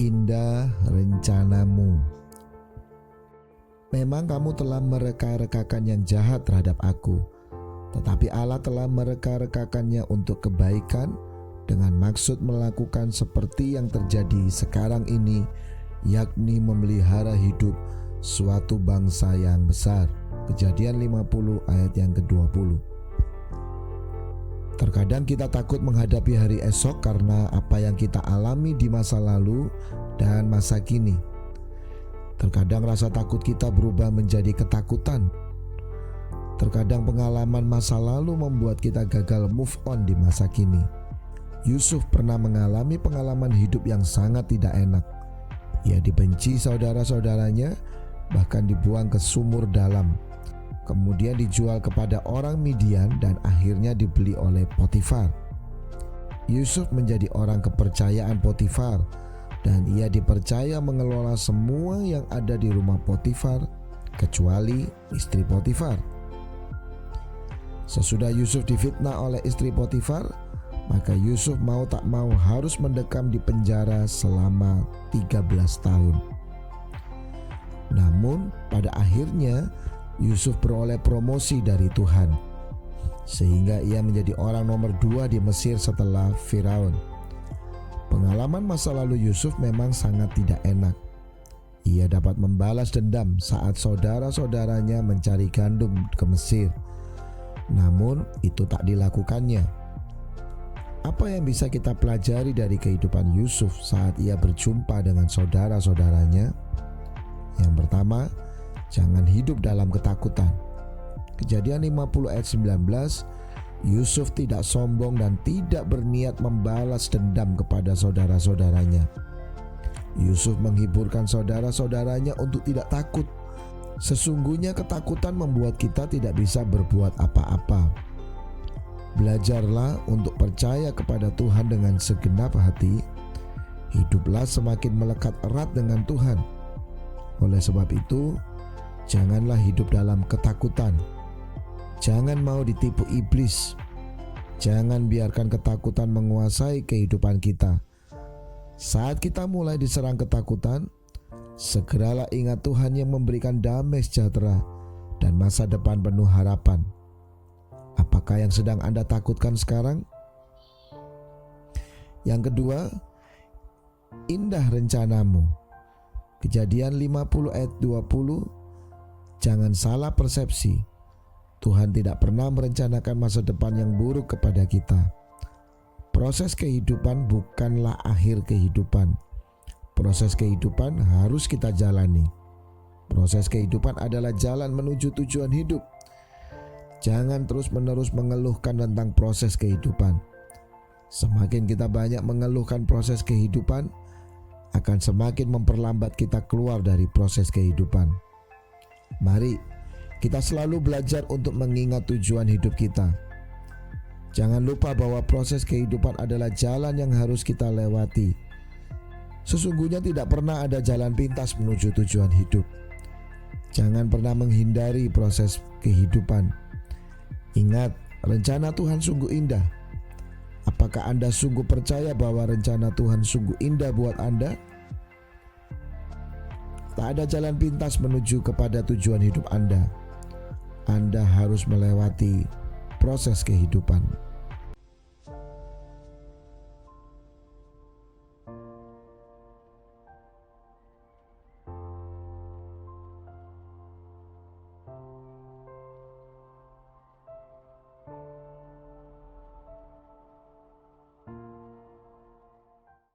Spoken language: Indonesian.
Indah rencanamu. Memang kamu telah mereka-rekakan yang jahat terhadap aku, tetapi Allah telah mereka-rekakannya untuk kebaikan dengan maksud melakukan seperti yang terjadi sekarang ini, yakni memelihara hidup suatu bangsa yang besar. Kejadian 50 ayat yang ke-20. Terkadang kita takut menghadapi hari esok karena apa yang kita alami di masa lalu dan masa kini. Terkadang rasa takut kita berubah menjadi ketakutan. Terkadang pengalaman masa lalu membuat kita gagal move on di masa kini. Yusuf pernah mengalami pengalaman hidup yang sangat tidak enak. Ia dibenci saudara-saudaranya, bahkan dibuang ke sumur dalam. Kemudian dijual kepada orang Midian dan akhirnya dibeli oleh Potifar. Yusuf menjadi orang kepercayaan Potifar dan ia dipercaya mengelola semua yang ada di rumah Potifar kecuali istri Potifar. Sesudah Yusuf difitnah oleh istri Potifar, maka Yusuf mau tak mau harus mendekam di penjara selama 13 tahun. Namun pada akhirnya Yusuf beroleh promosi dari Tuhan, sehingga ia menjadi orang nomor 2 di Mesir setelah Firaun. Pengalaman masa lalu Yusuf memang sangat tidak enak. Ia dapat membalas dendam saat saudara-saudaranya mencari gandum ke Mesir. Namun itu tak dilakukannya. Apa yang bisa kita pelajari dari kehidupan Yusuf saat ia berjumpa dengan saudara-saudaranya? Yang pertama, jangan hidup dalam ketakutan. Kejadian 50 ayat 19, Yusuf tidak sombong dan tidak berniat membalas dendam kepada saudara-saudaranya. Yusuf menghiburkan saudara-saudaranya untuk tidak takut. Sesungguhnya ketakutan membuat kita tidak bisa berbuat apa-apa. Belajarlah untuk percaya kepada Tuhan dengan segenap hati. Hiduplah semakin melekat erat dengan Tuhan. Oleh sebab itu, janganlah hidup dalam ketakutan. Jangan mau ditipu iblis. Jangan biarkan ketakutan menguasai kehidupan kita. Saat kita mulai diserang ketakutan, segeralah ingat Tuhan yang memberikan damai sejahtera dan masa depan penuh harapan. Apakah yang sedang Anda takutkan sekarang? Yang kedua, indah rencanamu. Kejadian 50 ayat 20, jangan salah persepsi. Tuhan tidak pernah merencanakan masa depan yang buruk kepada kita. Proses kehidupan bukanlah akhir kehidupan. Proses kehidupan harus kita jalani. Proses kehidupan adalah jalan menuju tujuan hidup. Jangan terus-menerus mengeluhkan tentang proses kehidupan. Semakin kita banyak mengeluhkan proses kehidupan, akan semakin memperlambat kita keluar dari proses kehidupan. Mari kita selalu belajar untuk mengingat tujuan hidup kita. Jangan lupa bahwa proses kehidupan adalah jalan yang harus kita lewati. Sesungguhnya tidak pernah ada jalan pintas menuju tujuan hidup. Jangan pernah menghindari proses kehidupan. Ingat, rencana Tuhan sungguh indah. Apakah Anda sungguh percaya bahwa rencana Tuhan sungguh indah buat Anda? Tak ada jalan pintas menuju kepada tujuan hidup Anda. Anda harus melewati proses kehidupan.